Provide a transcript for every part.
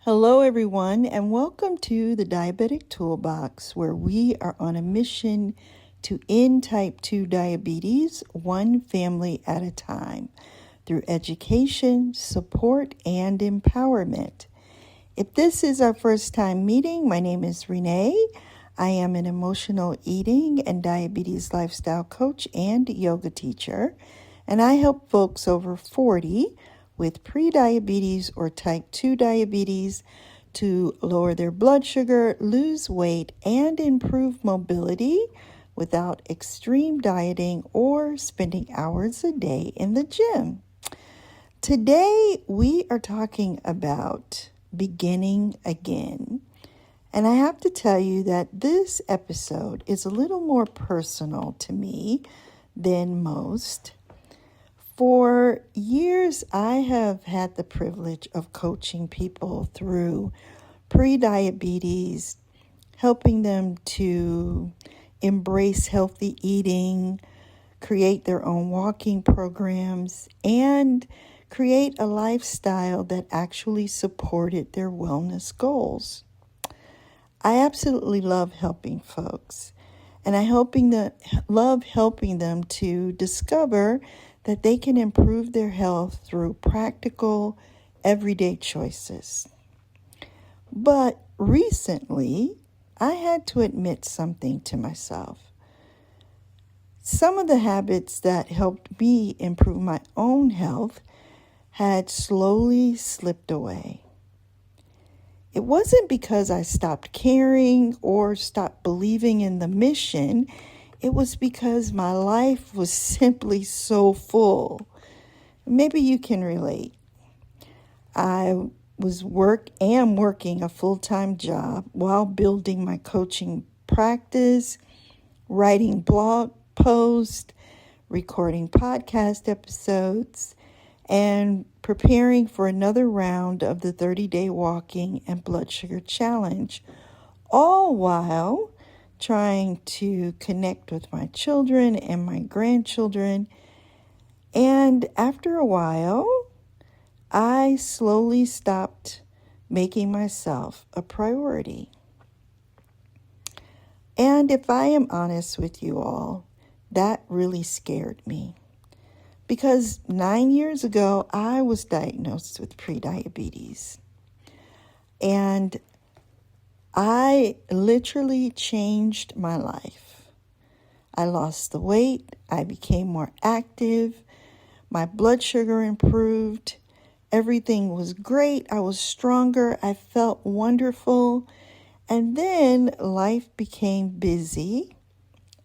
Hello, everyone, and welcome to the Diabetic Toolbox, where we are on a mission to end type 2 diabetes one family at a time through education, support, and empowerment. If this is our first time meeting, my name is Renee. I am an emotional eating and diabetes lifestyle coach and yoga teacher, and I help folks over 40 with prediabetes or type 2 diabetes to lower their blood sugar, lose weight, and improve mobility without extreme dieting or spending hours a day in the gym. Today, we are talking about beginning again. And I have to tell you that this episode is a little more personal to me than most. For years, I have had the privilege of coaching people through prediabetes, helping them to embrace healthy eating, create their own walking programs, and create a lifestyle that actually supported their wellness goals. I absolutely love helping folks, and I love helping them to discover that they can improve their health through practical, everyday choices. But recently, I had to admit something to myself. Some of the habits that helped me improve my own health had slowly slipped away. It wasn't because I stopped caring or stopped believing in the mission. It was because my life was simply so full. Maybe you can relate. I am working a full-time job while building my coaching practice, writing blog posts, recording podcast episodes, and preparing for another round of the 30-day walking and blood sugar challenge, all while trying to connect with my children and my grandchildren. And after a while, I slowly stopped making myself a priority. And if I am honest with you all, that really scared me. Because 9 years ago, I was diagnosed with prediabetes. And I literally changed my life. I lost the weight. I became more active. My blood sugar improved. Everything was great. I was stronger. I felt wonderful. And then life became busy.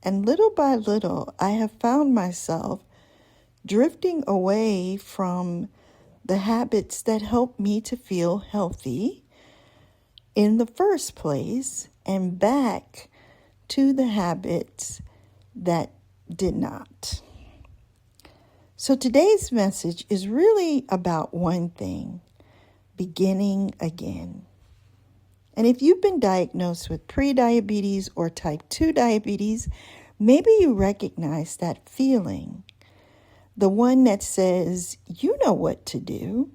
And little by little, I have found myself drifting away from the habits that helped me to feel healthy in the first place and back to the habits that did not. So today's message is really about one thing: beginning again. And if you've been diagnosed with prediabetes or type 2 diabetes, maybe you recognize that feeling. The one that says, you know what to do.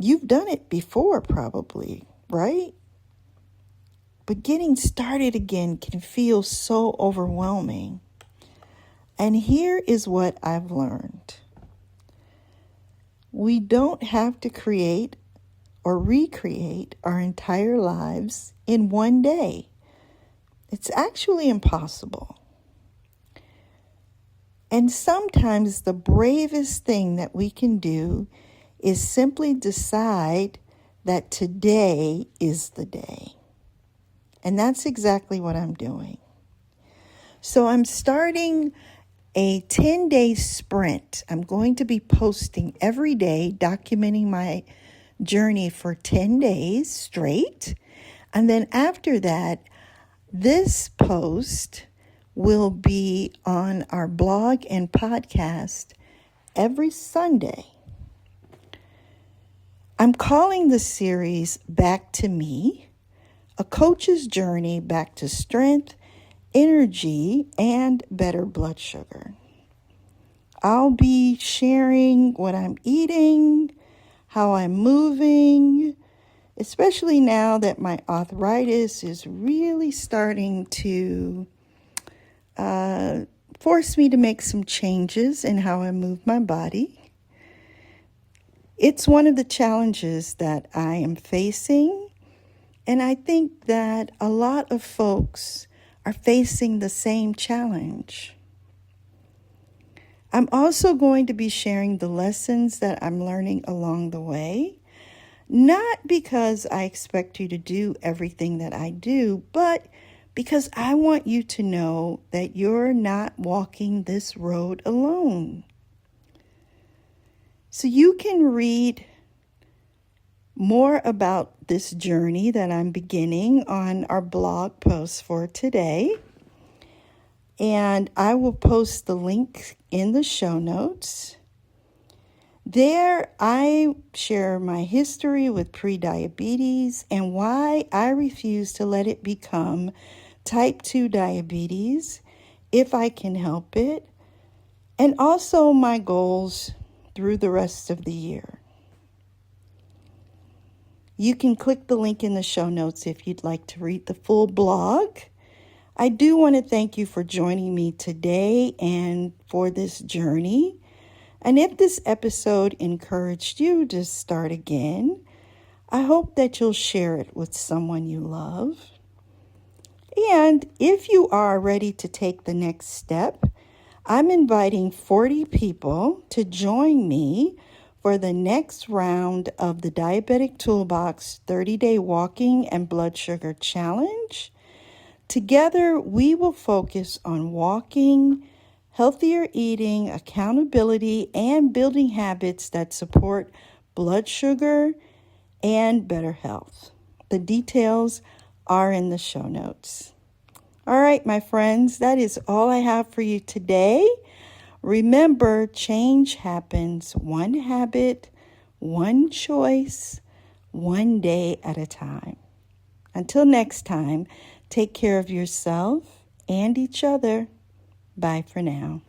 You've done it before probably, right? But getting started again can feel so overwhelming. And here is what I've learned. We don't have to create or recreate our entire lives in one day. It's actually impossible. And sometimes the bravest thing that we can do is simply decide that today is the day. And that's exactly what I'm doing. So I'm starting a 10-day sprint. I'm going to be posting every day, documenting my journey for 10 days straight. And then after that, this post will be on our blog and podcast every Sunday. I'm calling the series Back to Me, a coach's journey back to strength, energy, and better blood sugar. I'll be sharing what I'm eating, how I'm moving, especially now that my arthritis is really starting to force me to make some changes in how I move my body. It's one of the challenges that I am facing, and I think that a lot of folks are facing the same challenge. I'm also going to be sharing the lessons that I'm learning along the way, not because I expect you to do everything that I do, but because I want you to know that you're not walking this road alone. So you can read more about this journey that I'm beginning on our blog post for today. And I will post the link in the show notes. There, I share my history with prediabetes and why I refuse to let it become type 2 diabetes if I can help it, and also my goals through the rest of the year. You can click the link in the show notes if you'd like to read the full blog. I do want to thank you for joining me today and for this journey. And if this episode encouraged you to start again, I hope that you'll share it with someone you love. And if you are ready to take the next step, I'm inviting 40 people to join me for the next round of the Diabetic Toolbox 30-Day Walking and Blood Sugar Challenge. Together, we will focus on walking, healthier eating, accountability, and building habits that support blood sugar and better health. The details are in the show notes. All right, my friends, that is all I have for you today. Remember, change happens one habit, one choice, one day at a time. Until next time, take care of yourself and each other. Bye for now.